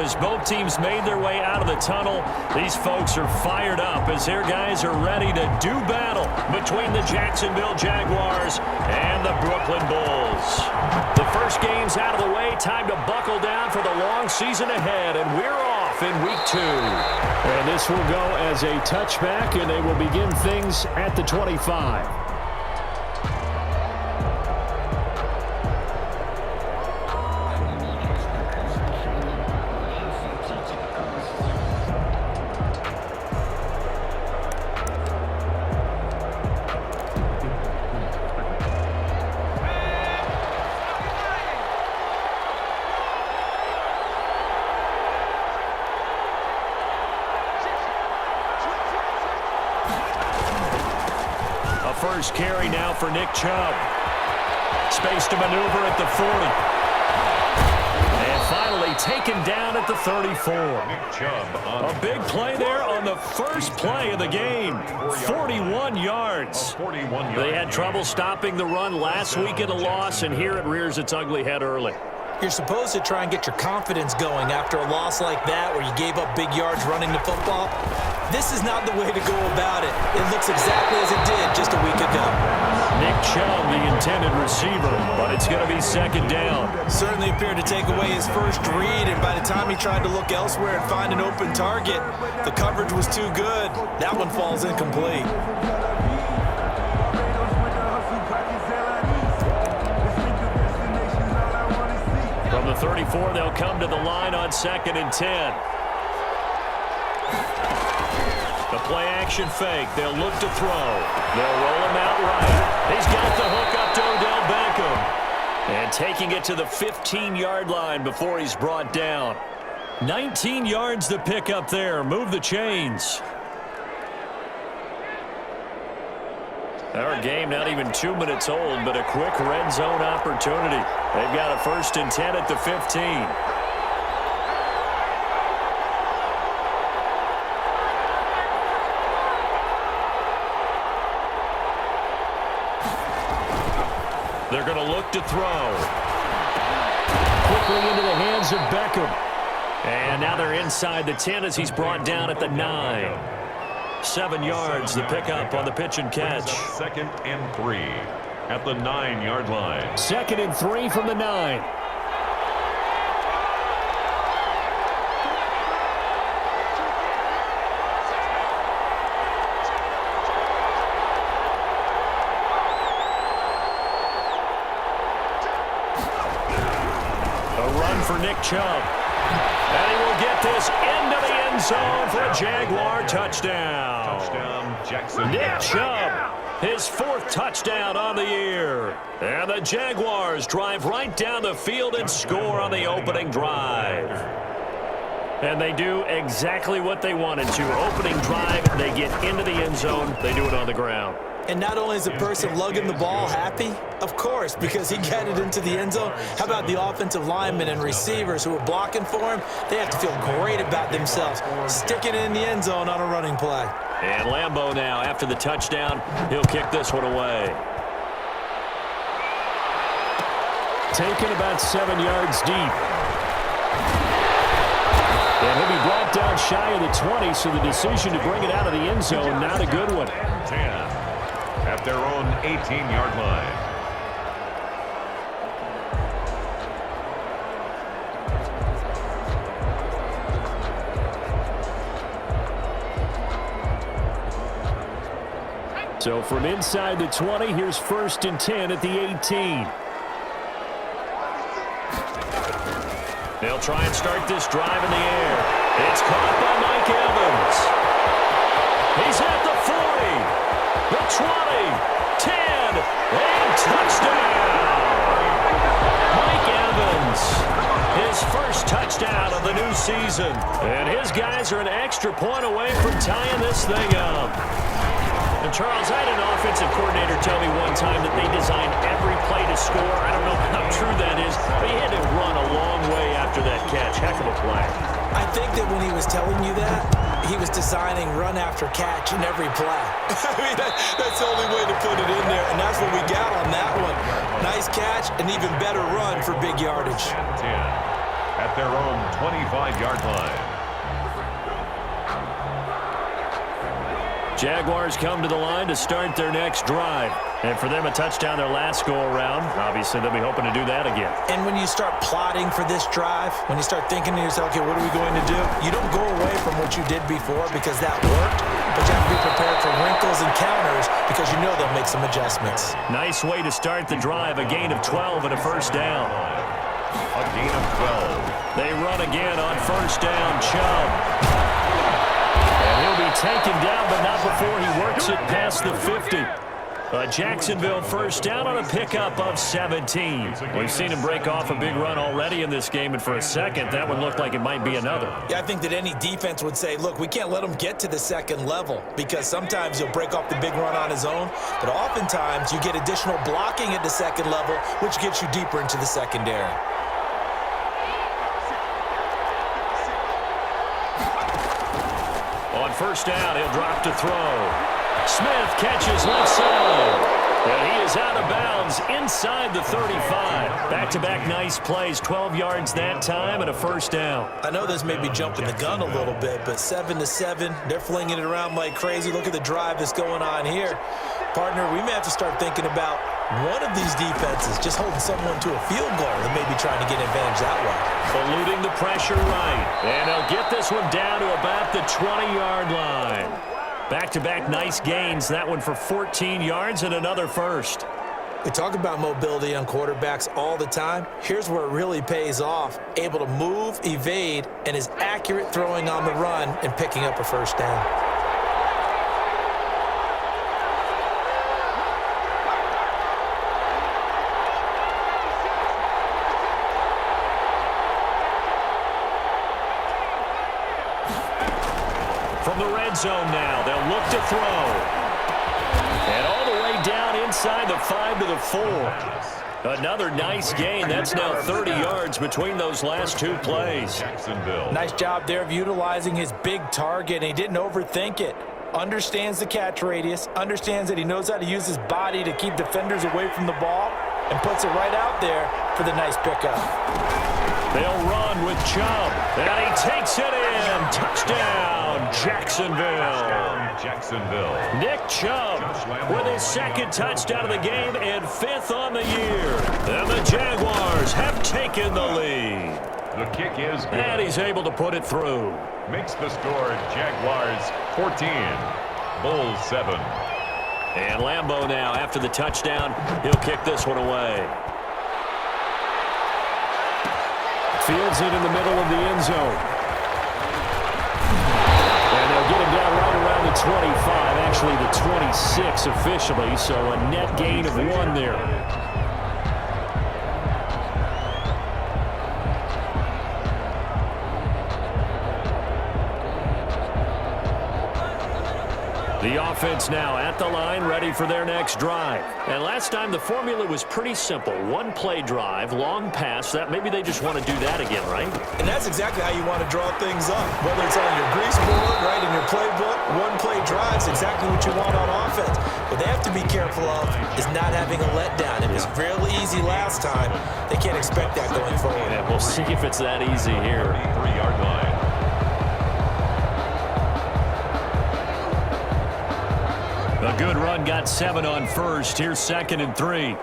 As both teams made their way out of the tunnel, these folks are fired up as their guys are ready to do battle between the Jacksonville Jaguars and the Brooklyn Bulls. The first game's out of the way. Time to buckle down for the long season ahead, and we're off in week 2. And this will go as a touchback, and they will begin things at the 25. First carry now for Nick Chubb. Space to maneuver at the 40. And finally taken down at the 34. Nick Chubb a big play there on the first play of the game. 41 yards. They had trouble stopping the run last week in a loss, and here it rears its ugly head early. You're supposed to try and get your confidence going after a loss like that where you gave up big yards running the football. This is not the way to go about it. It looks exactly as it did just a week ago. Nick Chubb, the intended receiver, but it's going to be second down. Certainly appeared to take away his first read, and by the time he tried to look elsewhere and find an open target, the coverage was too good. That one falls incomplete. From the 34, they'll come to the line on 2nd and 10. The play-action fake. They'll look to throw. They'll roll him out right. He's got the hook up to Odell Beckham. And taking it to the 15-yard line before he's brought down. 19 yards to pick up there. Move the chains. Our game not even 2 minutes old, but a quick red zone opportunity. They've got a 1st and 10 at the 15. They're going to look to throw. Quickly into the hands of Beckham. And now they're inside the 10 as he's brought down at the 9. 7 yards the pickup on the pitch and catch. 2nd and 3 at the 9-yard line. 2nd and 3 from the 9. For Nick Chubb. And he will get this into the end zone for a Jaguar touchdown. Touchdown, Jackson. Nick Chubb, his 4th touchdown on the year. And the Jaguars drive right down the field and score on the opening drive. And they do exactly what they wanted to. Opening drive, they get into the end zone. They do it on the ground. And not only is the person lugging the ball happy, of course, because he got it into the end zone. How about the offensive linemen and receivers who are blocking for him? They have to feel great about themselves, sticking it in the end zone on a running play. And Lambeau now, after the touchdown, he'll kick this one away. Taken about 7 yards deep. And he'll be brought down shy of the 20, so the decision to bring it out of the end zone, not a good one. 10 at their own 18-yard line. So from inside the 20, here's 1st and 10 at the 18. They'll try and start this drive in the air. It's caught by Mike Evans. He's at the 40. The 20, 10, and touchdown! Mike Evans, his first touchdown of the new season. And his guys are an extra point away from tying this thing up. And Charles, I had an offensive coordinator tell me one time that they designed every play to score. I don't know how true that is, but he had to run a long way after that catch. Heck of a play. I think that when he was telling you that, he was designing run after catch in every play. I mean, that's the only way to put it in there, and that's what we got on that one. Nice catch, an even better run for big yardage. 10 at at their own 25-yard line. Jaguars come to the line to start their next drive. And for them, a touchdown their last go-around. Obviously, they'll be hoping to do that again. And when you start plotting for this drive, when you start thinking to yourself, okay, what are we going to do? You don't go away from what you did before because that worked, but you have to be prepared for wrinkles and counters because you know they'll make some adjustments. Nice way to start the drive, a gain of 12 and a first down. A gain of 12. They run again on first down, Chubb. And he'll be taken down, but not before he works it past the 50. Jacksonville first down on a pickup of 17. We've seen him break off a big run already in this game, and for a second, that one looked like it might be another. Yeah, I think that any defense would say, look, we can't let him get to the second level because sometimes he'll break off the big run on his own, but oftentimes you get additional blocking at the second level, which gets you deeper into the secondary. On first down, he'll drop to throw. Smith catches left side. And he is out of bounds inside the 35. Back-to-back nice plays, 12 yards that time and a first down. I know this may be jumping the gun a little bit, but 7-7, they're flinging it around like crazy. Look at the drive that's going on here. Partner, we may have to start thinking about one of these defenses just holding someone to a field goal and maybe trying to get an advantage that way. Eluding the pressure right. And they'll get this one down to about the 20-yard line. Back-to-back nice gains. That one for 14 yards and another first. We talk about mobility on quarterbacks all the time. Here's where it really pays off. Able to move, evade, and is accurate throwing on the run and picking up a first down. From the red zone now, they'll look to throw. And all the way down inside the 5 to the 4. Another nice gain. That's now 30 yards between those last two plays. Jacksonville. Nice job there of utilizing his big target, and he didn't overthink it. Understands the catch radius, understands that he knows how to use his body to keep defenders away from the ball, and puts it right out there for the nice pickup. They'll run with Chubb, and he takes it in. Touchdown, Jacksonville. Jacksonville. Nick Chubb with his second touchdown of the game and 5th on the year. And the Jaguars have taken the lead. The kick is good. And he's able to put it through. Makes the score Jaguars 14, Bulls 7. And Lambeau now, after the touchdown, he'll kick this one away. Fields it in the middle of the end zone. And they'll get him down right around the 25, actually the 26 officially, so a net gain of 1 there. The offense now at the line, ready for their next drive. And last time, the formula was pretty simple. One-play drive, long pass. That maybe they just want to do that again, right? And that's exactly how you want to draw things up. Whether it's on your grease board, right, in your playbook, one-play drive is exactly what you want on offense. What they have to be careful of is not having a letdown. It was real easy last time. They can't expect that going forward. Yeah, we'll see if it's that easy here. 33-yard line. A good run, got 7 on first. Here's 2nd and 3.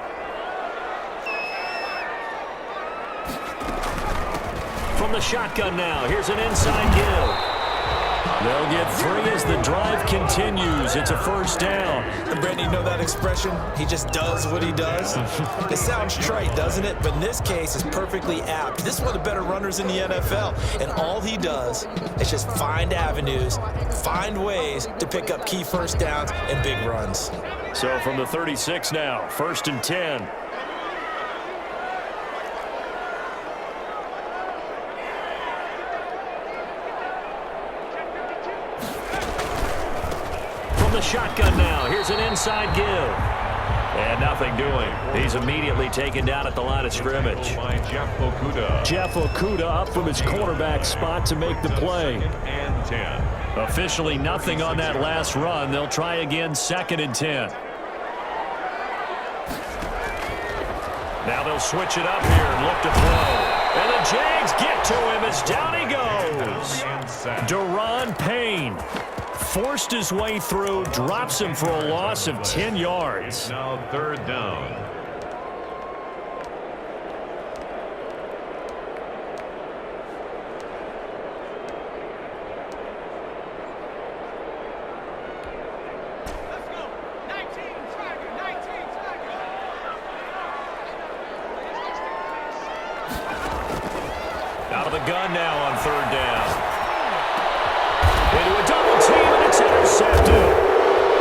From the shotgun now, here's an inside give. They'll get 3 as the drive continues. It's a first down. And Brandon, you know that expression? He just does what he does. It sounds trite, doesn't it? But in this case, it's perfectly apt. This is one of the better runners in the NFL. And all he does is just find avenues, find ways to pick up key first downs and big runs. So from the 36 now, 1st and 10. The shotgun now. Here's an inside give. And nothing doing. He's immediately taken down at the line of scrimmage. By Jeff Okudah. Jeff Okudah up from his quarterback spot to make the play. 2nd and 10. Officially nothing on that last run. They'll try again, 2nd and 10. Now they'll switch it up here and look to throw. And the Jags get to him as down he goes. Daron Payne forced his way through, drops him for a loss of 10 yards. Now third down. Out of the gun now on third down. Into a double team, and it's intercepted.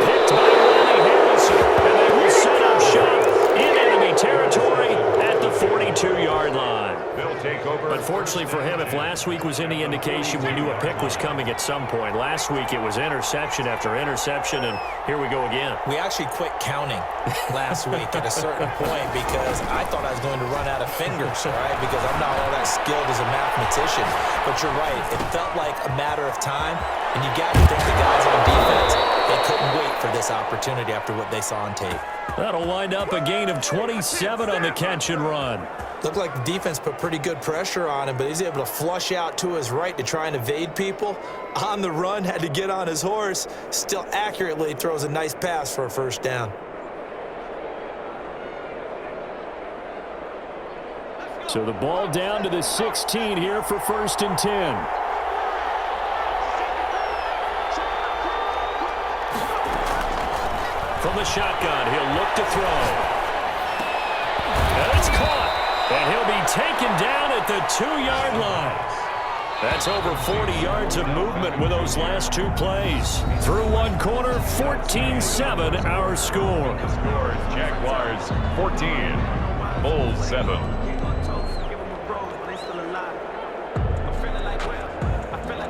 Picked by Riley Harrison, and they will set up shop in enemy territory at the 42-yard line. They'll take over. Unfortunately for him, if last week was any indication, we knew a pick was coming at some point. Last week it was interception after interception, and here we go again. We actually quit counting last week at a certain point because I thought I was going to run out of fingers, all right, because I'm not all that skilled as a mathematician. But you're right. It felt like a matter of time, and you got to think the guys on defense, they couldn't wait for this opportunity after what they saw on tape. That'll wind up a gain of 27 on the catch and run. Looked like the defense put pretty good pressure on him, but he's able to flush out to his right to try and evade people. On the run, had to get on his horse. Still accurately throws a nice pass for a first down. So the ball down to the 16 here for 1st and 10. From the shotgun, he'll look to throw. And it's caught. And he'll be taken down at the 2-yard line. That's over 40 yards of movement with those last two plays. Through one quarter, 14-7 our score. The score is Jaguars 14, Bulls 7.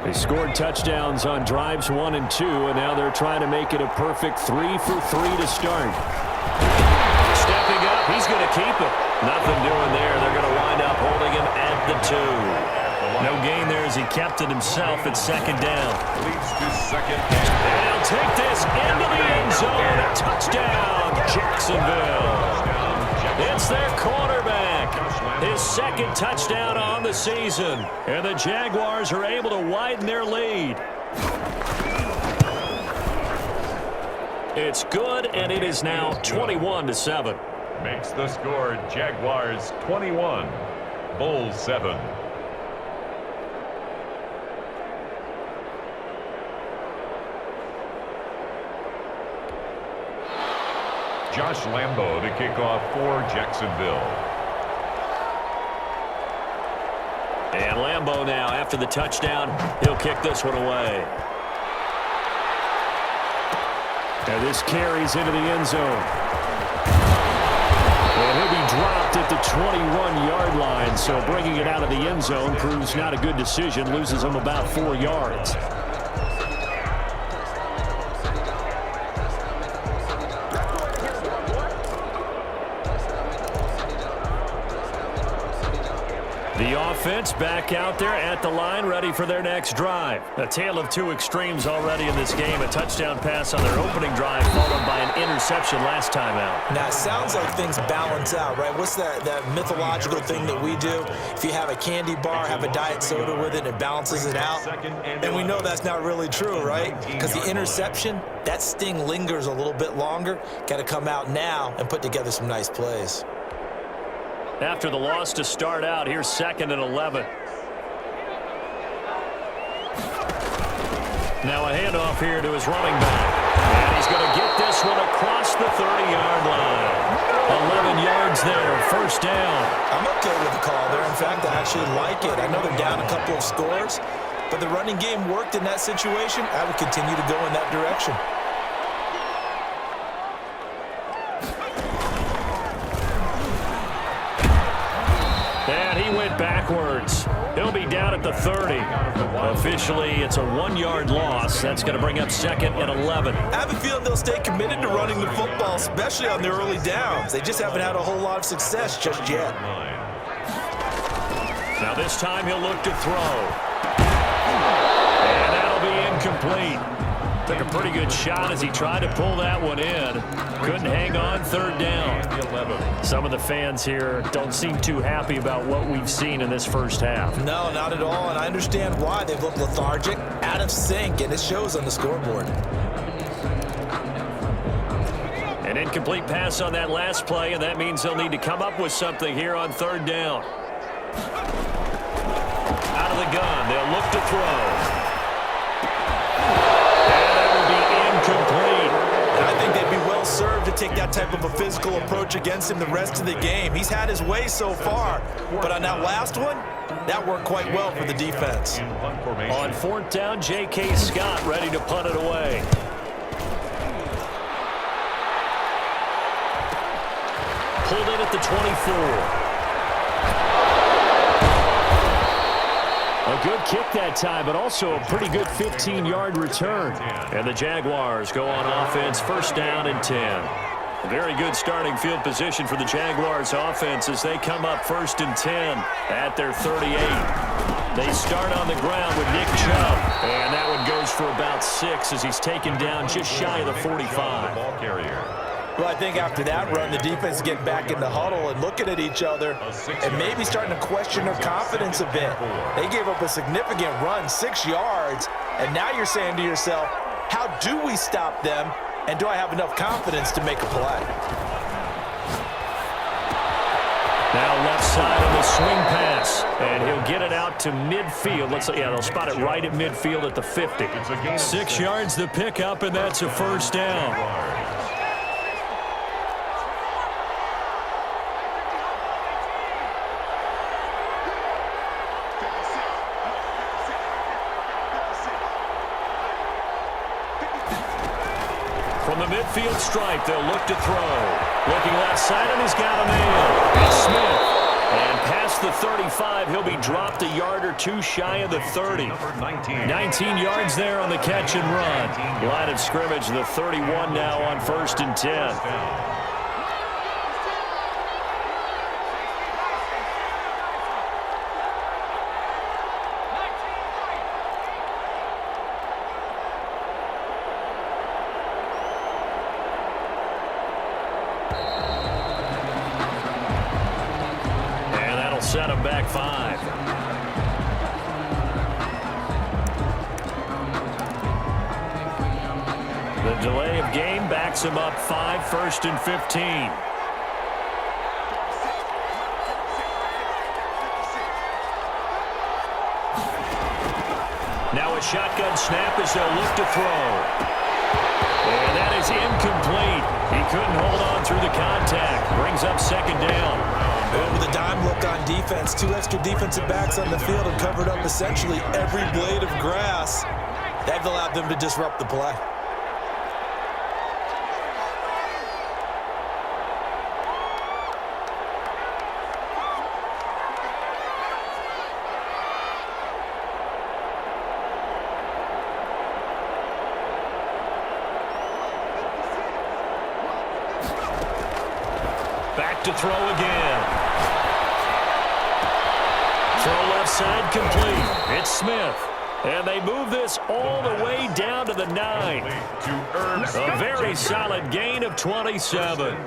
They scored touchdowns on drives 1 and 2, and now they're trying to make it a perfect 3 for 3 to start. Stepping up, he's going to keep it. Nothing doing there. They're going to wind up holding him at the 2. No gain there as he kept it himself at 2nd down. Leads to 2nd And he'll take this into the end zone. A touchdown, Jacksonville. It's their quarterback. His 2nd touchdown on the season. And the Jaguars are able to widen their lead. It's good, and it is now 21-7. Makes the score Jaguars 21, Bulls 7. Josh Lambo to kick off for Jacksonville. And Lambo now, after the touchdown, he'll kick this one away. And this carries into the end zone. And he'll be dropped at the 21-yard line, so bringing it out of the end zone proves not a good decision, loses him about 4 yards. The offense back out there at the line, ready for their next drive. A tale of two extremes already in this game. A touchdown pass on their opening drive, followed by an interception last time out. Now, it sounds like things balance out, right? What's that mythological thing that we do? If you have a candy bar, have a diet soda with it, it balances it out. And we know that's not really true, right? Because the interception, that sting lingers a little bit longer. Got to come out now and put together some nice plays. After the loss to start out, here's 2nd and 11. Now a handoff here to his running back. And he's going to get this one across the 30-yard line. 11 yards there, first down. I'm okay with the call there. In fact, I actually like it. I know they're down a couple of scores, but the running game worked in that situation. I would continue to go in that direction. And he went backwards. He'll be down at the 30. Officially, it's a 1-yard loss. That's going to bring up 2nd and 11. I have a feeling they'll stay committed to running the football, especially on their early downs. They just haven't had a whole lot of success just yet. Now this time he'll look to throw. And that'll be incomplete. Took a pretty good shot as he tried to pull that one in. Couldn't hang on, third down. Some of the fans here don't seem too happy about what we've seen in this first half. No, not at all, and I understand why. They've looked lethargic, out of sync, and it shows on the scoreboard. An incomplete pass on that last play, and that means they'll need to come up with something here on third down. Out of the gun, they'll look to throw. Complete. And I think they'd be well served to take that type of a physical approach against him the rest of the game. He's had his way so far, but on that last one, that worked quite well for the defense. On fourth down, J.K. Scott ready to punt it away. Pulled in at the 24. A good kick that time, but also a pretty good 15-yard return. And the Jaguars go on offense, first down and 10. A very good starting field position for the Jaguars offense as they come up first and 10 at their 38. They start on the ground with Nick Chubb, and that one goes for about 6 as he's taken down just shy of the 45. Well, I think after that run, the defense get back in the huddle and looking at each other and maybe starting to question their confidence a bit. They gave up a significant run, 6 yards, and now you're saying to yourself, how do we stop them, and do I have enough confidence to make a play? Now left side of the swing pass, and he'll get it out to midfield. They'll spot it right at midfield at the 50. 6 yards the pickup, and that's a first down. From the midfield stripe, they'll look to throw. Looking left side, and he's got a man. It's Smith. And past the 35, he'll be dropped a yard or two shy of the 30. 19 yards there on the catch and run. Line of scrimmage, the 31 now on first and 10. Set him back 5. The delay of game backs him up 5, first and 15. Now a shotgun snap as they'll look to throw. And that is incomplete. He couldn't hold on through the contact. Brings up second down. With a dime look on defense, 2 extra defensive backs on the field have covered up essentially every blade of grass. They've allowed them to disrupt the play. Back to throw again. Throw left side complete. It's Smith. And they move this all the way down to the 9. A very solid gain of 27.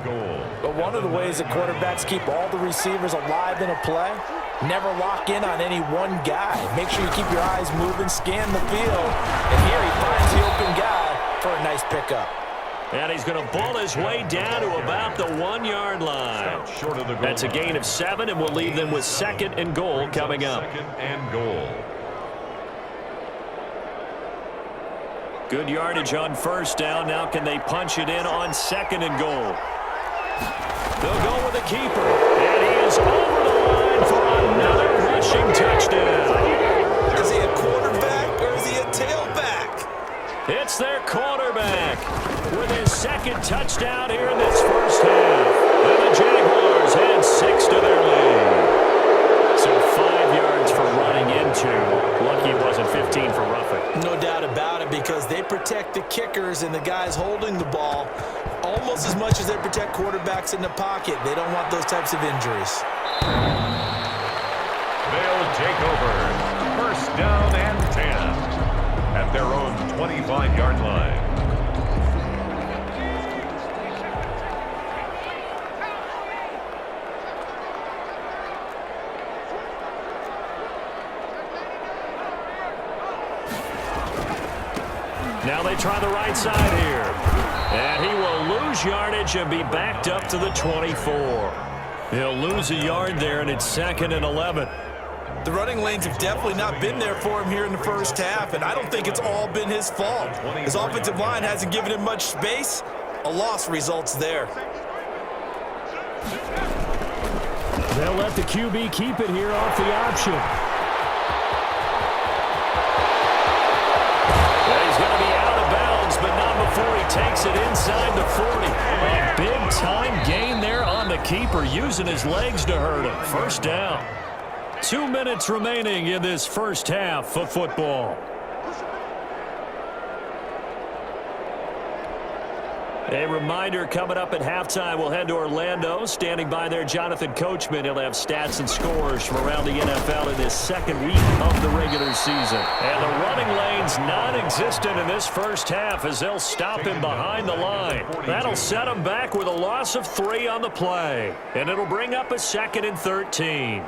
But one of the ways that quarterbacks keep all the receivers alive in a play, never lock in on any one guy. Make sure you keep your eyes moving, scan the field. And here he finds the open guy for a nice pickup. And he's going to ball his way down to about the 1-yard line. That's a gain of 7, and we'll leave them with second and goal coming up. Second and goal. Good yardage on first down. Now can they punch it in on second and goal? They'll go with the keeper. And he is over the line for another rushing touchdown. Is he a quarterback or is he a tailback? It's their quarterback with his second touchdown here in this first half. And the Jaguars add 6 to their lead. So 5 yards for running into. Lucky it wasn't 15 for roughing. No doubt about it, because they protect the kickers and the guys holding the ball almost as much as they protect quarterbacks in the pocket. They don't want those types of injuries. They'll take over. First down and 10 at their own 25-yard line. Now they try the right side here. And he will lose yardage and be backed up to the 24. He'll lose a yard there, and it's 2nd and 11. The running lanes have definitely not been there for him here in the first half, and I don't think it's all been his fault. His offensive line hasn't given him much space. A loss results there. They'll let the QB keep it here off the option. He's going to be out of bounds, but not before he takes it inside the 40. A big-time gain there on the keeper, using his legs to hurt him. First down. 2 minutes remaining in this first half of football. A reminder, coming up at halftime, we'll head to Orlando. Standing by there, Jonathan Coachman. He'll have stats and scores from around the NFL in this second week of the regular season. And the running lane's non-existent in this first half as they'll stop him behind the line. That'll set him back with a loss of 3 on the play. And it'll bring up a 2nd and 13.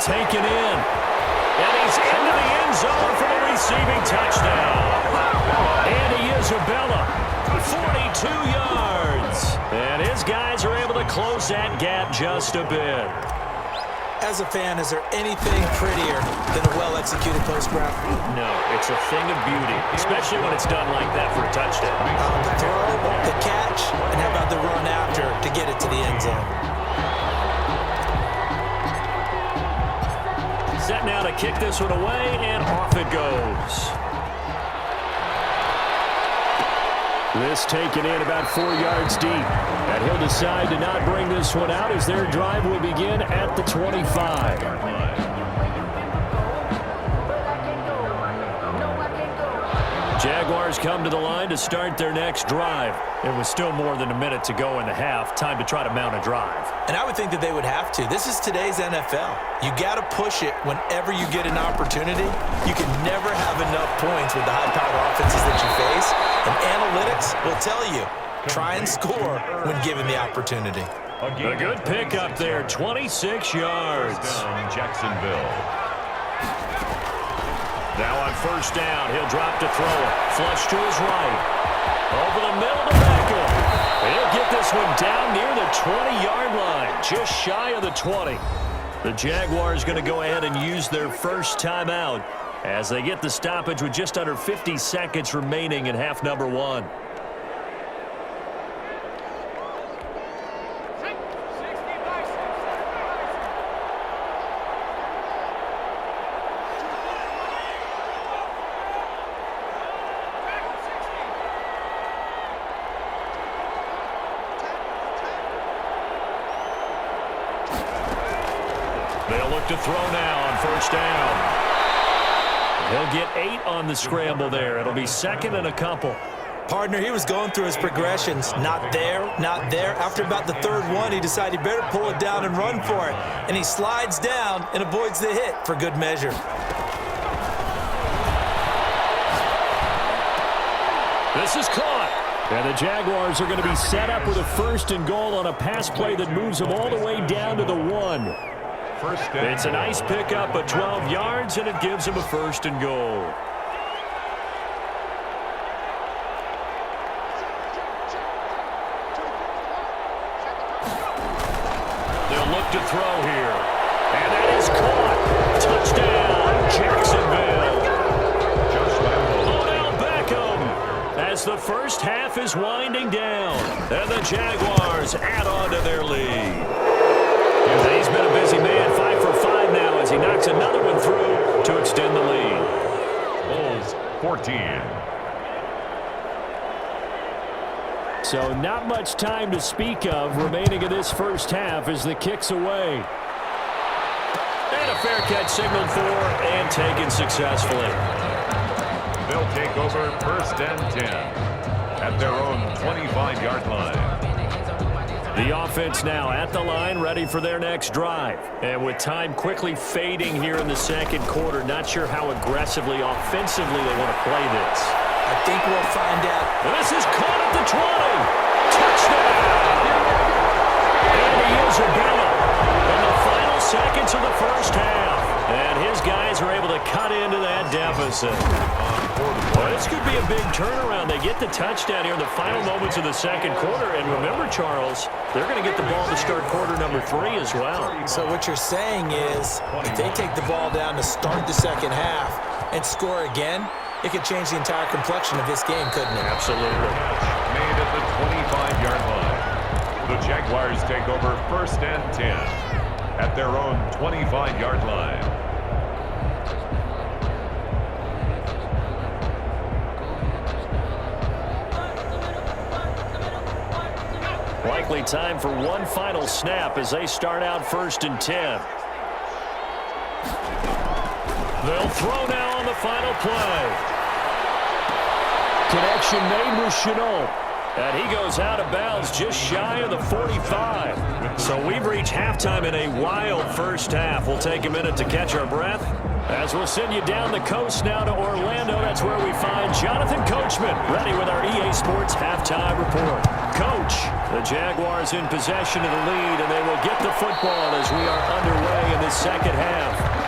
Taken in. And he's into the end zone for the receiving touchdown. Andy Isabella, 42 yards. And his guys are able to close that gap just a bit. As a fan, is there anything prettier than a well-executed post route? No, it's a thing of beauty, especially when it's done like that for a touchdown. The throw, the catch, and how about the run after to get it to the end zone? Set now to kick this one away, and off it goes. This taken in about 4 yards deep. And he'll decide to not bring this one out as their drive will begin at the 25. Jaguars come to the line to start their next drive. It was still more than a minute to go in the half. Time to try to mount a drive. And I would think that they would have to. This is today's NFL. You got to push it whenever you get an opportunity. You can never have enough points with the high-powered offenses that you face. And analytics will tell you, try and score when given the opportunity. A good pickup there, 26 yards. Jacksonville. Now on first down, he'll drop to throw it. Flush to his right. Over the middle to Beckham. He'll get this one down near the 20-yard line, just shy of the 20. The Jaguars going to go ahead and use their first timeout as they get the stoppage with just under 50 seconds remaining in half number 1. They'll look to throw now on first down. He'll get 8 on the scramble there. It'll be 2nd and a couple. Partner, he was going through his progressions. Not there, not there. After about the 3rd one, he decided he better pull it down and run for it. And he slides down and avoids the hit for good measure. This is caught. And the Jaguars are going to be set up with a 1st and goal on a pass play that moves them all the way down to the 1. It's a nice pickup of 12 yards, and it gives him a 1st and goal. They'll look to throw here. And that is caught. Touchdown, Jacksonville. Odell Beckham as the first half is winding down. And the Jaguars add on to their lead. He's been a busy man, 5 for 5 now as he knocks another one through to extend the lead. Bulls 14. So not much time to speak of remaining in this first half as the kick's away. And a fair catch signaled for and taken successfully. They'll take over 1st and 10 at their own 25-yard line. The offense now at the line, ready for their next drive. And with time quickly fading here in the second quarter, not sure how aggressively, offensively they want to play this. I think we'll find out. And this is caught at the 20. Touchdown! And he is about it in the final seconds of the first half. And his guys are able to cut into that deficit. Well, this could be a big turnaround. They get the touchdown here in the final moments of the second quarter. And remember, Charles, they're going to get the ball to start quarter number 3 as well. So what you're saying is if they take the ball down to start the second half and score again, it could change the entire complexion of this game, couldn't it? Absolutely. Made at the 25-yard line. The Jaguars take over 1st and 10 at their own 25-yard line. Likely time for one final snap as they start out 1st and 10. They'll throw now on the final play. Connection made with Chenault. And he goes out of bounds just shy of the 45. So we've reached halftime in a wild first half. We'll take a minute to catch our breath as we'll send you down the coast now to Orlando. That's where we find Jonathan Coachman, ready with our EA Sports halftime report. Coach, the Jaguars in possession of the lead, and they will get the football as we are underway in this second half.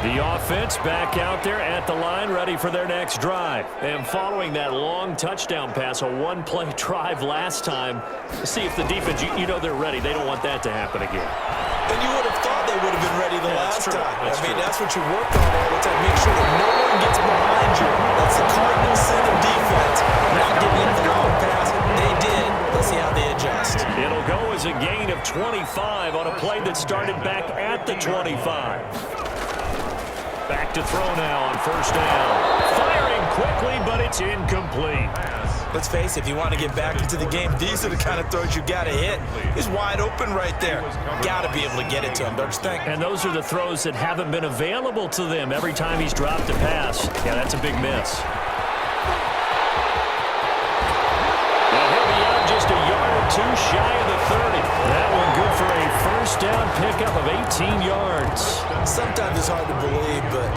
The offense back out there at the line, ready for their next drive. And following that long touchdown pass, a one-play drive last time, see if the defense, you know they're ready. They don't want that to happen again. And you would have thought they would have been ready the last time. That's what you work on all the time. Make sure that no one gets behind you. That's the cardinal sin of defense. Not giving up the long pass. They did. Let's see how they adjust. It'll go as a gain of 25 on a play that started back at the 25. Back to throw now on 1st down. Firing quickly, but it's incomplete. Let's face it, if you want to get back into the game, these are the kind of throws you got to hit. He's wide open right there. Got to be able to get it to him, don't you think? And those are the throws that haven't been available to them every time he's dropped a pass. Yeah, that's a big miss. Now he'll be out just a yard or two shy of the 30. That one good for a 1st down pickup of 18 yards. Sometimes it's hard to believe, but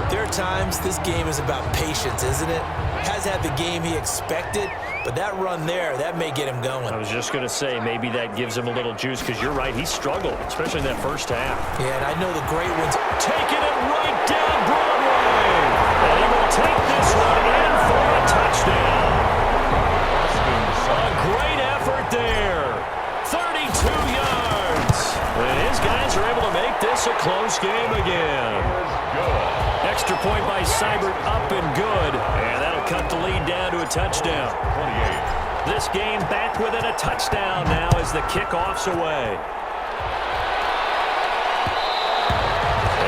there are times this game is about patience, isn't it? Has had the game he expected, but that run there, that may get him going. I was just going to say, maybe that gives him a little juice, because you're right, he struggled, especially in that first half. Yeah, and I know the great ones. Taking it right down Broadway. And he will take this one in for a touchdown. A great effort there. 32 yards. And his guys are able to make this a close game again. Extra point by Seibert, up and good. And that'll cut the lead down to a touchdown. 28. This game back within a touchdown now as the kickoff's away.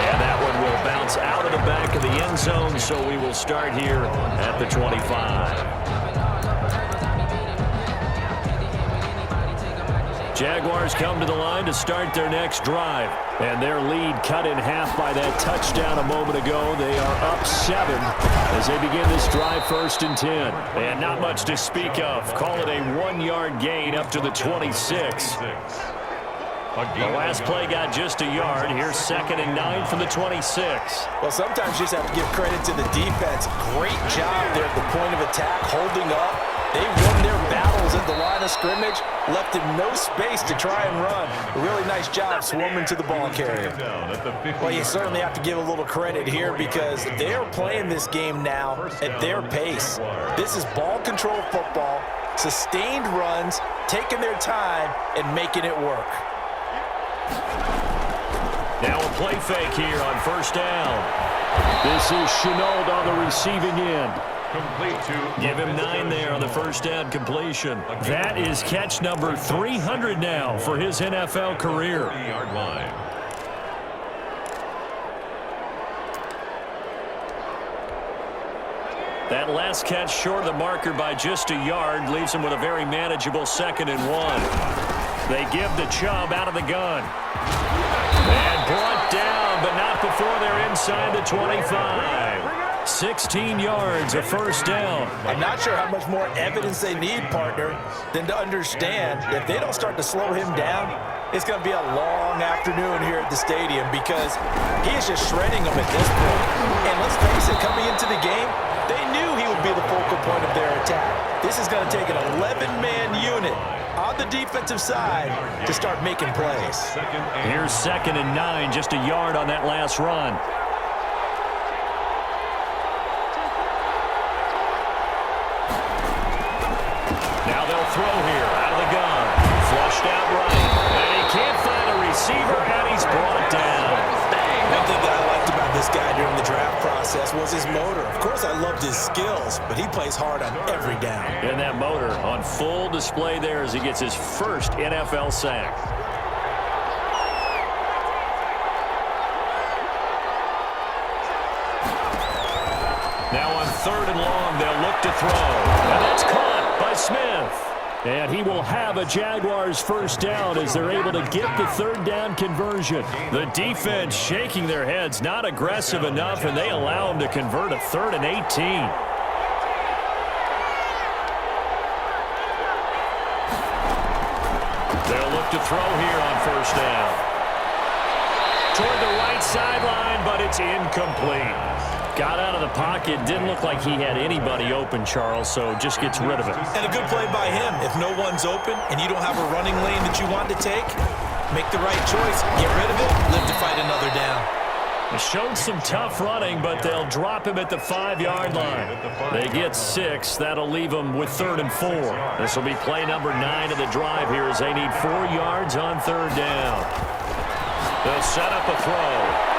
And that one will bounce out of the back of the end zone, so we will start here at the 25. Jaguars come to the line to start their next drive. And their lead cut in half by that touchdown a moment ago. They are up 7 as they begin this drive 1st and 10. And not much to speak of. Call it a 1-yard gain up to the 26. The last play got just a yard. Here's 2nd and 9 from the 26. Well, sometimes you just have to give credit to the defense. Great job there at the point of attack, holding up. They won their battles at the line of scrimmage, left him no space to try and run. A really nice job swarming to the ball carrier. Well, you certainly have to give a little credit here because they're playing this game now at their pace. This is ball control football, sustained runs, taking their time, and making it work. Now a play fake here on 1st down. This is Chenault on the receiving end. Give him 9 there on the 1st down completion. That is catch number 300 now for his NFL career. That last catch short of the marker by just a yard leaves him with a very manageable 2nd and 1. They give the Chubb out of the gun. And brought down, but not before they're inside the 25. 16 yards, a first down. I'm not sure how much more evidence they need, partner, than to understand if they don't start to slow him down, it's going to be a long afternoon here at the stadium because he is just shredding them at this point. And let's face it, coming into the game, they knew he would be the focal point of their attack. This is going to take an 11-man unit on the defensive side to start making plays. Here's 2nd and 9, just a yard on that last run. Now they'll throw here out of the gun. Flushed out right. And he can't find a receiver, and he's brought down. One thing that I liked about this guy during the draft process was his motor. Of course, I loved his skills, but he plays hard on every down. And that motor on full display there as he gets his first NFL sack. Now on 3rd and long, they'll look to throw. And that's caught by Smith. And he will have a Jaguars first down as they're able to get the 3rd down conversion. The defense shaking their heads, not aggressive enough, and they allow him to convert a 3rd and 18. They'll look to throw here on first down. Toward the right sideline, but it's incomplete. Got out of the pocket. Didn't look like he had anybody open, Charles, so just gets rid of it. And a good play by him. If no one's open and you don't have a running lane that you want to take, make the right choice. Get rid of it. Live to fight another down. They showed some tough running, but they'll drop him at the 5-yard line. They get 6. That'll leave them with 3rd and 4. This will be play number 9 of the drive here as they need 4 yards on 3rd down. They'll set up a throw.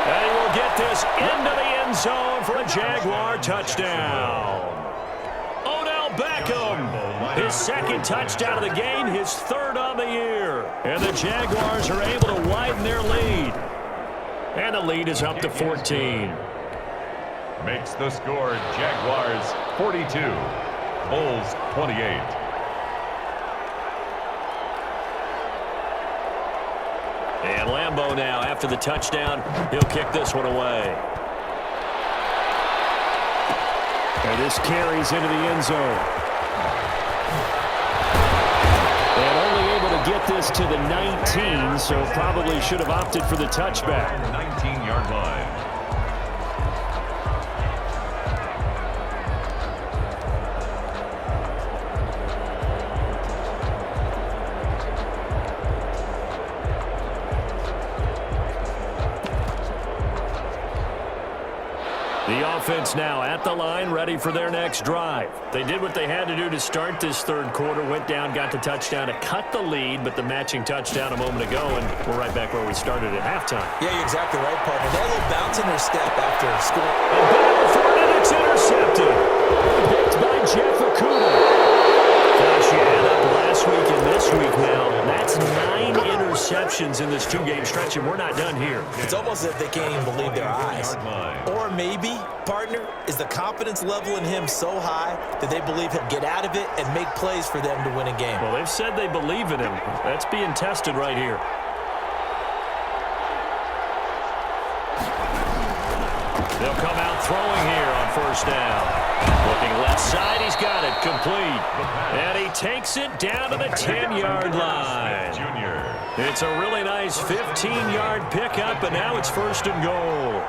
And he will get this into the end zone for a Jaguar touchdown. Odell Beckham, his 2nd touchdown of the game, his 3rd on the year. And the Jaguars are able to widen their lead. And the lead is up to 14. Makes the score Jaguars 42, Bulls 28. And Lambeau now, after the touchdown, he'll kick this one away. And this carries into the end zone. And only able to get this to the 19, so probably should have opted for the touchback. 19-yard line. The offense now at the line, ready for their next drive. They did what they had to do to start this 3rd quarter, went down, got the touchdown to cut the lead, but the matching touchdown a moment ago, and we're right back where we started at halftime. Yeah, you're exactly right, partner. They had a little bounce in their step after scoring. And battle for it, and it's intercepted. Picked by Jeff Okuda. Gosh, you add up last week and this week now. That's 9 interceptions in this 2-game stretch, and we're not done here. It's almost as if they can't even believe their eyes. Or maybe, partner, is the confidence level in him so high that they believe he'll get out of it and make plays for them to win a game. Well, they've said they believe in him. That's being tested right here. They'll come out throwing here on first down. Looking left side, he's got it, complete. And he takes it down to the 10-yard line. It's a really nice 15-yard pickup, and now it's 1st and goal.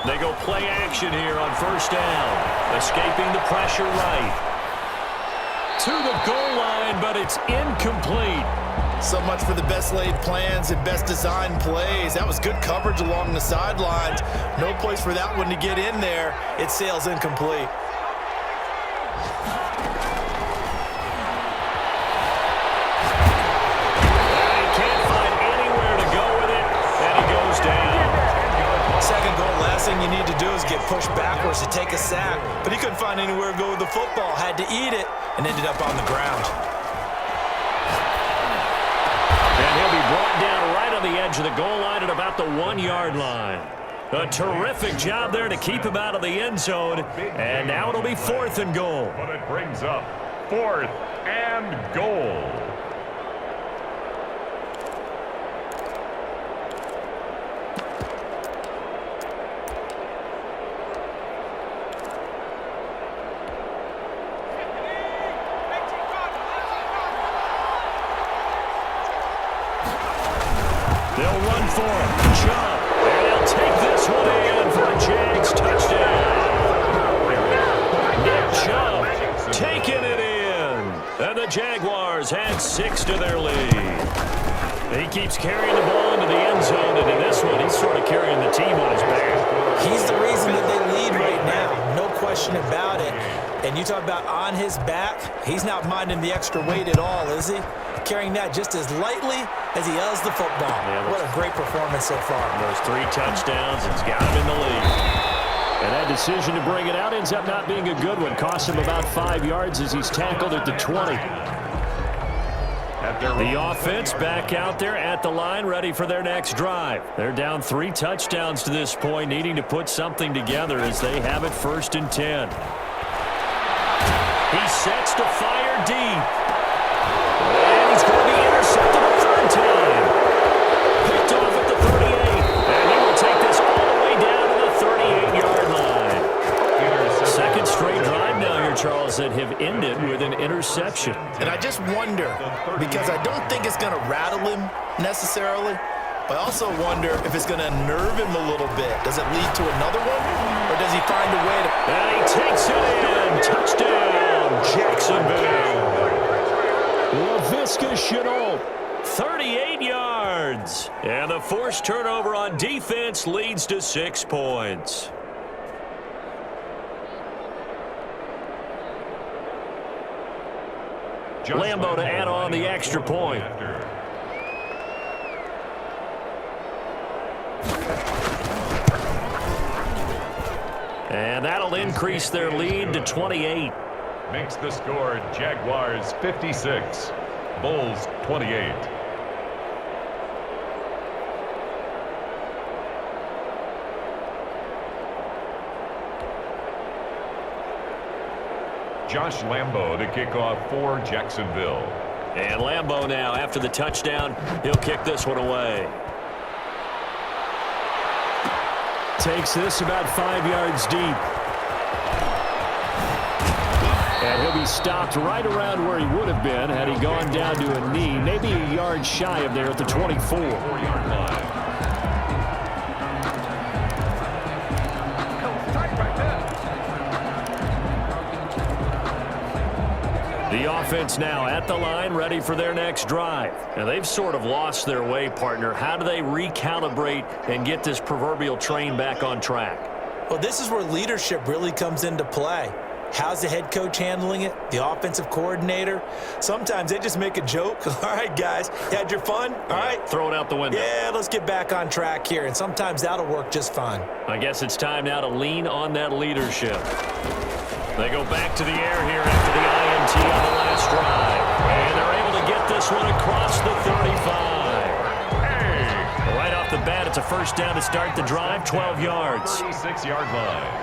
They go play action here on first down. Escaping the pressure right. To the goal line, but it's incomplete. So much for the best laid plans and best designed plays. That was good coverage along the sidelines. No place for that one to get in there. It sails incomplete. He can't find anywhere to go with it, and he goes down. 2nd goal, last thing you need to do is get pushed backwards to take a sack. But he couldn't find anywhere to go with the football. Had to eat it and ended up on the ground. And he'll be brought down right on the edge of the goal line at about the 1-yard line. A terrific job there to keep him out of the end zone. And now it'll be 4th and goal. But it brings up 4th and goal. They'll run for him. Chubb. And he'll take this one in for a Jags touchdown. Nick Chubb taking it in. And the Jaguars add 6 to their lead. He keeps carrying the ball into the end zone, and in this one, he's sort of carrying the team on his back. He's the reason that they lead right now. No question about it. And you talk about on his back, he's not minding the extra weight at all, is he? Carrying that just as lightly as he does the football. Yeah, what a great performance so far. Those 3 touchdowns, it's got him in the lead. And that decision to bring it out ends up not being a good one. Costs him about 5 yards as he's tackled at the 20. The offense back out there at the line, ready for their next drive. They're down 3 touchdowns to this point, needing to put something together as they have it 1st and 10. He sets to fire deep. And he's going to be intercepted a 3rd time. Picked off at the 38. And he will take this all the way down to the 38-yard line. 2nd straight drive now here, Charles, that have ended with an interception. And I just wonder, because I don't think it's going to rattle him necessarily, but I also wonder if it's going to nerve him a little bit. Does it lead to another one, or does he find a way to... And he takes it in. Touchdown, Jacksonville. LaVisca Chenault, 38 yards. And the forced turnover on defense leads to 6 points. Lambo to add on the extra point. And that'll increase their lead to 28. Makes the score Jaguars 56, Bulls 28. Josh Lambo to kick off for Jacksonville. And Lambo now, after the touchdown, he'll kick this one away. Takes this about 5 yards deep. And he'll be stopped right around where he would have been had he gone down to a knee, maybe a yard shy of there at the 24. 4-yard line. The offense now at the line, ready for their next drive. And they've sort of lost their way, partner. How do they recalibrate and get this proverbial train back on track? Well, this is where leadership really comes into play. How's the head coach handling it? The offensive coordinator? Sometimes they just make a joke. All right, guys, you had your fun? All right. Throw it out the window. Yeah, let's get back on track here. And sometimes that'll work just fine. I guess it's time now to lean on that leadership. They go back to the air here after the INT on the last drive. And they're able to get this one across the 35. Hey. Right off the bat, it's a first down to start the drive, 12 yards. 36-yard line.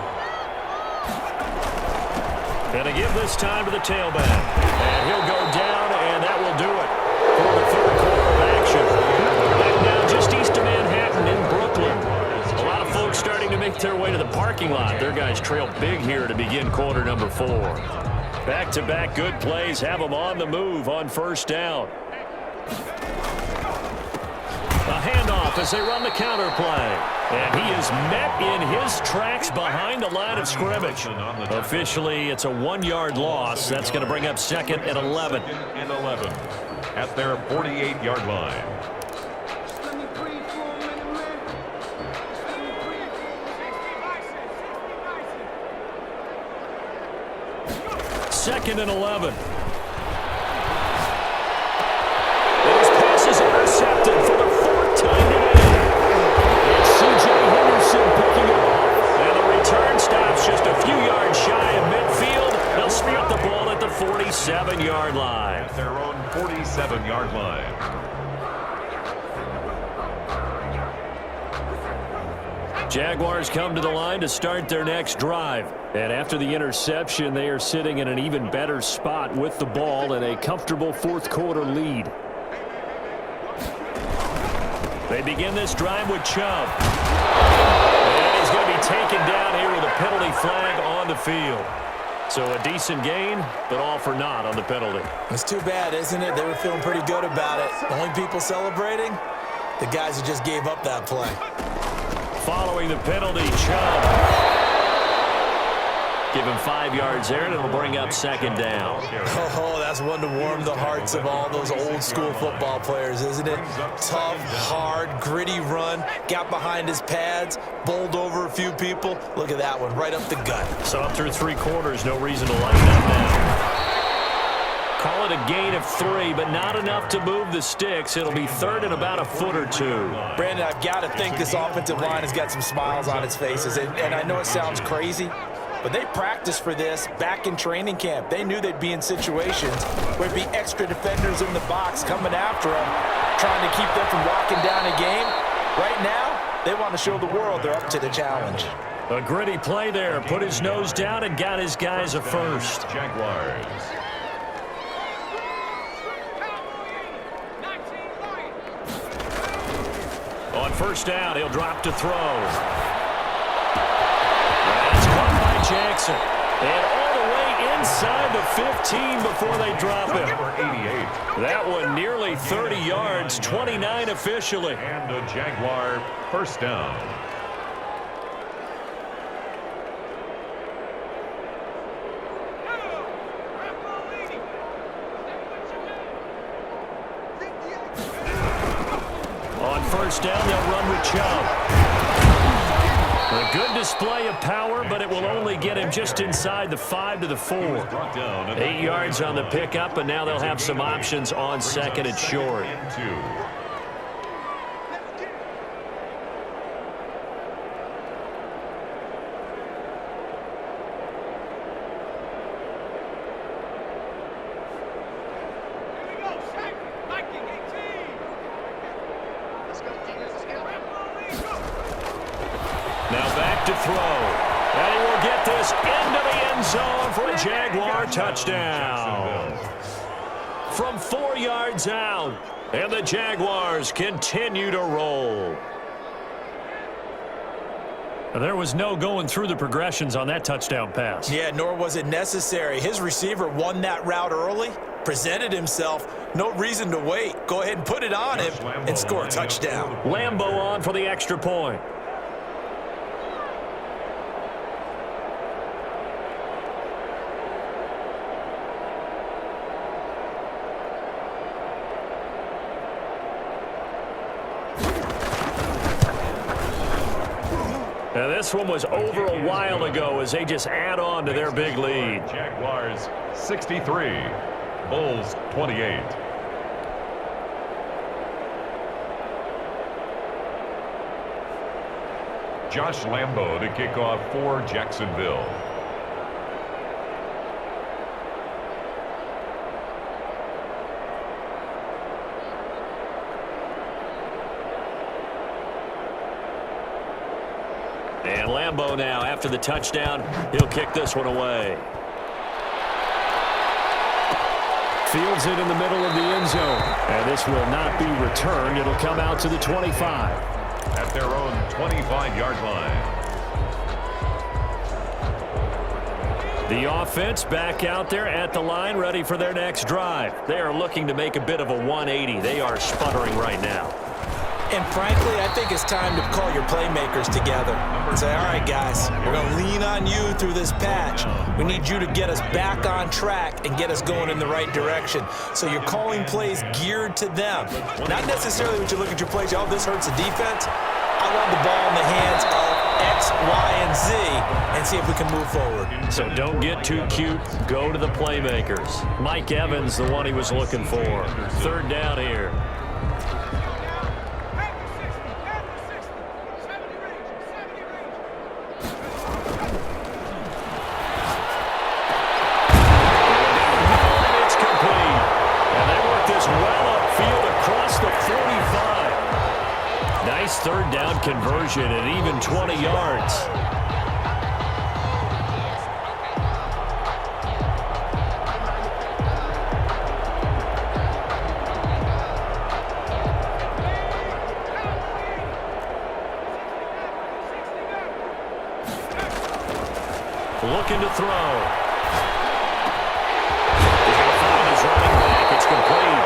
And to give this time to the tailback. And he'll go down, and that will do it for the 3rd quarter of action. Back now just east of Manhattan in Brooklyn. A lot of folks starting to make their way to the parking lot. Their guys trail big here to begin quarter number 4. Back-to-back good plays have them on the move on first down. A handoff as they run the counter play. And he is met in his tracks behind the line of scrimmage. Officially, it's a 1-yard loss. That's going to bring up 2nd and 11. 2nd and 11 at their 48-yard line. Second and 11. And his pass is intercepted for the 4th time today. It's C.J. Henderson picking it off. And the return stops just a few yards shy of midfield. They'll snap the ball at the 47-yard line. At their own 47-yard line. Jaguars come to the line to start their next drive. And after the interception, they are sitting in an even better spot with the ball and a comfortable 4th quarter lead. They begin this drive with Chubb. And he's going to be taken down here with a penalty flag on the field. So a decent gain, but all for naught on the penalty. It's too bad, isn't it? They were feeling pretty good about it. The only people celebrating, the guys who just gave up that play. Following the penalty, Chubb. Give him 5 yards there, and it'll bring up second down. Oh, that's one to warm the hearts of all those old-school football players, isn't it? Tough, hard, gritty run, got behind his pads, bowled over a few people. Look at that one, right up the gut. So up through 3 quarters, no reason to lighten up now. Call it a gain of 3, but not enough to move the sticks. It'll be third and about a foot or 2. Brandon, I've got to think this offensive line has got some smiles on its faces, and I know it sounds crazy, but they practiced for this back in training camp. They knew they'd be in situations where there'd be extra defenders in the box coming after them, trying to keep them from locking down a game. Right now, they want to show the world they're up to the challenge. A gritty play there. Put his nose down and got his guys a first. Jaguars. On first down, he'll drop to throw. That's caught by Jackson. And all the way inside the 15 before they drop him. Number 88. That one nearly 30 yards, 29 officially. And a Jaguar first down. On first down, they'll run with Chubb. A good display of power, but it will only get him just inside the 5 to the 4. 8 yards on the pickup, and now they'll have some options on second and short. Now back to throw. And he will get this into the end zone for a Jaguar touchdown. From 4 yards out. And the Jaguars continue to roll. There was no going through the progressions on that touchdown pass. Yeah, nor was it necessary. His receiver won that route early, presented himself. No reason to wait. Go ahead and put it on him and score a touchdown. Lambeau on for the extra point. Now this one was over a while ago as they just add on to their big lead. Jaguars 63, Bulls 28. Josh Lambeau to kick off for Jacksonville. And Lambeau now, after the touchdown, he'll kick this one away. Fields it in the middle of the end zone. And this will not be returned. It'll come out to the 25. At their own 25-yard line. The offense back out there at the line, ready for their next drive. They are looking to make a bit of a 180. They are sputtering right now. And frankly, I think it's time to call your playmakers together and say, all right, guys, we're going to lean on you through this patch. We need you to get us back on track and get us going in the right direction. So you're calling plays geared to them. Not necessarily when you look at your plays, oh, this hurts the defense. I want the ball in the hands of X, Y, and Z and see if we can move forward. So don't get too cute. Go to the playmakers. Mike Evans, the one he was looking for. Third down here. Third down conversion at even 20 yards. Looking to throw. He's going to find his running back. It's complete.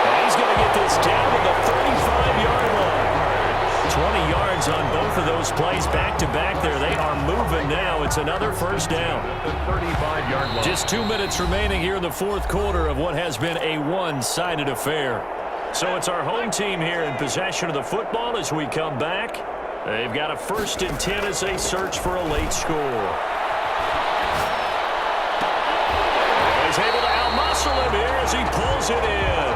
And he's going to get this down to the 35-yard line. both of those plays back-to-back there. They are moving now. It's another first down. The 35-yard line. Just 2 minutes remaining here in the fourth quarter of what has been a one-sided affair. So it's our home team here in possession of the football as we come back. They've got a 1st and 10 as they search for a late score. He's able to outmuscle him here as he pulls it in.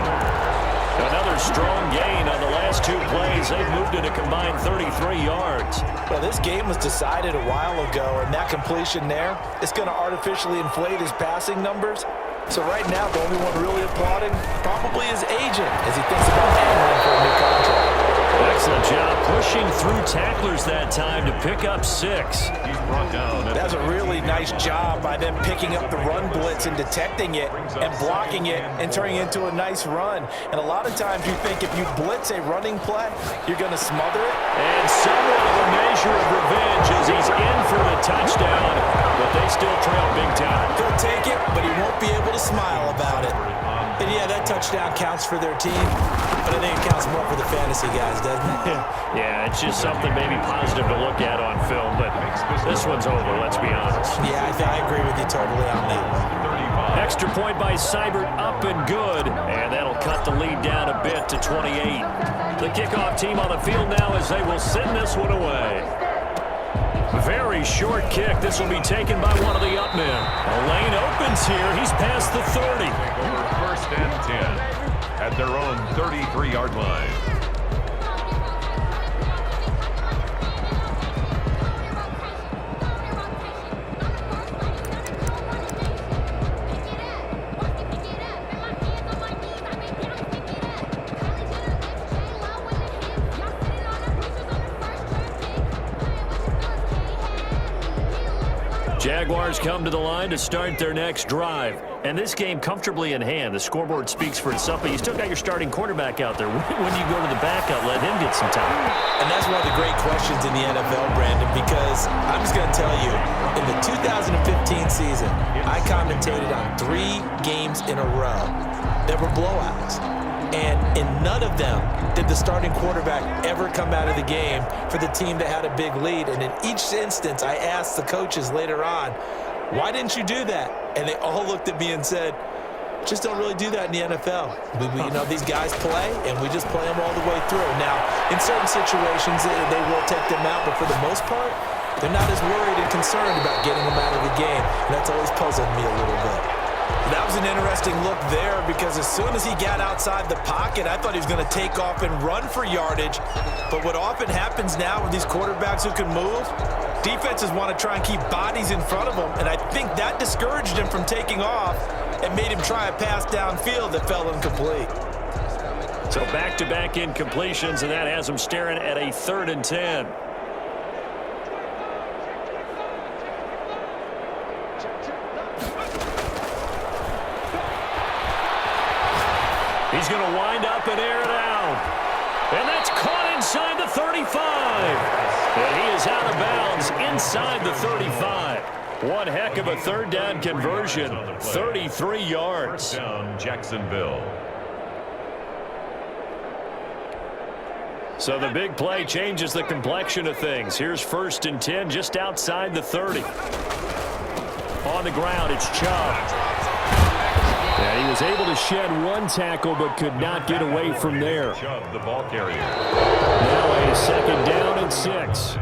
Another strong gain on the last 2 plays. They've moved it a combined 33 yards. Well, this game was decided a while ago, and that completion there is going to artificially inflate his passing numbers. So right now, the only one really applauding probably his agent as he thinks about angling for a new contract. Excellent job pushing through tacklers that time to pick up 6. He's brought down. That's a really nice job by them picking up the run blitz and detecting it and blocking it and turning it into a nice run. And a lot of times you think if you blitz a running play, you're going to smother it. And somewhat of a measure of revenge as he's in for the touchdown, but they still trail big time. He'll take it, but he won't be able to smile about it. And yeah, that touchdown counts for their team, but I think it counts more for the fantasy guys, doesn't it? Yeah, it's just something maybe positive to look at on film, but this one's over, let's be honest. Yeah, I agree with you totally on that one. Extra point by Seibert, up and good, and that'll cut the lead down a bit to 28. The kickoff team on the field now as they will send this one away. Very short kick. This will be taken by one of the up men. A lane opens here. He's past the 30. Over 1st and 10 at their own 33-yard line. Jaguars come to the line to start their next drive. And this game comfortably in hand. The scoreboard speaks for itself, but you still got your starting quarterback out there. When you go to the backup, let him get some time. And that's one of the great questions in the NFL, Brandon, because I'm just going to tell you, in the 2015 season, I commentated on 3 games in a row that were blowouts. And in none of them did the starting quarterback ever come out of the game for the team that had a big lead. And in each instance, I asked the coaches later on, why didn't you do that? And they all looked at me and said, just don't really do that in the NFL. These guys play, and we just play them all the way through. Now, in certain situations, they will take them out, but for the most part, they're not as worried and concerned about getting them out of the game. And that's always puzzled me a little bit. That was an interesting look there because as soon as he got outside the pocket, I thought he was going to take off and run for yardage. But what often happens now with these quarterbacks who can move, defenses want to try and keep bodies in front of them, and I think that discouraged him from taking off and made him try a pass downfield that fell incomplete. So back-to-back incompletions, and that has him staring at a 3rd and 10. He's going to wind up and air it out. And that's caught inside the 35. And he is out of bounds inside the 35. One heck of a 3rd down conversion. 33 yards. Down Jacksonville. So the big play changes the complexion of things. Here's 1st and 10 just outside the 30. On the ground, it's Chubb. And he was able to shed 1 tackle but could not get away from there. Chubb, the ball carrier. Now a 2nd down and 6.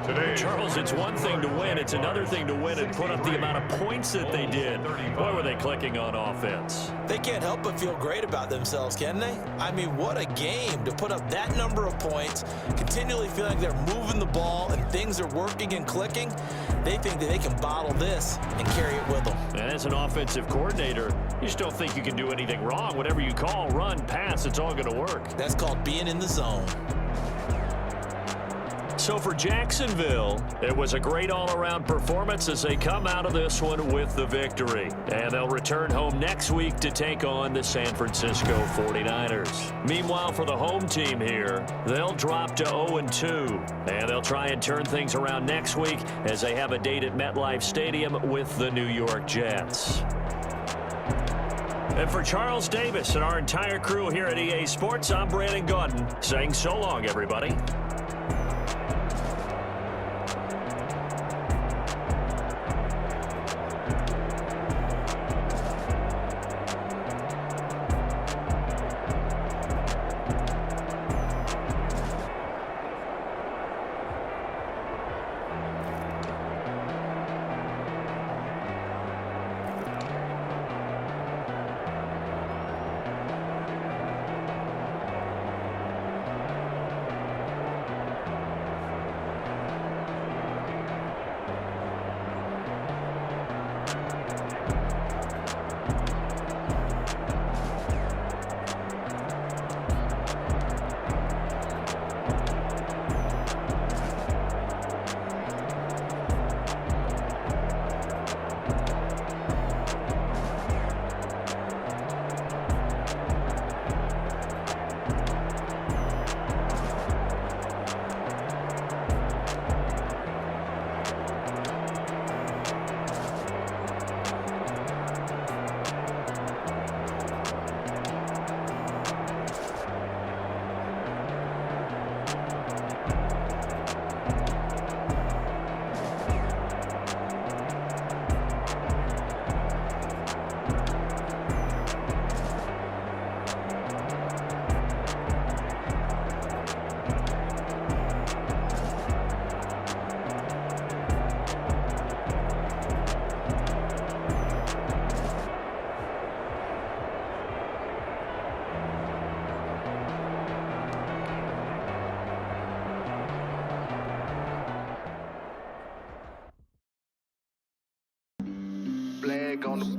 Today, Charles, it's one thing to win. It's another thing to win and put up the amount of points that they did. Boy, were they clicking on offense. They can't help but feel great about themselves, can they? I mean, what a game to put up that number of points, continually feeling like they're moving the ball and things are working and clicking. They think that they can bottle this and carry it with them. And as an offensive coordinator, you just don't think you can do anything wrong. Whatever you call, run, pass, it's all going to work. That's called being in the zone. So for Jacksonville, it was a great all-around performance as they come out of this one with the victory. And they'll return home next week to take on the San Francisco 49ers. Meanwhile, for the home team here, they'll drop to 0-2. And they'll try and turn things around next week as they have a date at MetLife Stadium with the New York Jets. And for Charles Davis and our entire crew here at EA Sports, I'm Brandon Gaudin saying so long, everybody.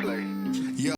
play.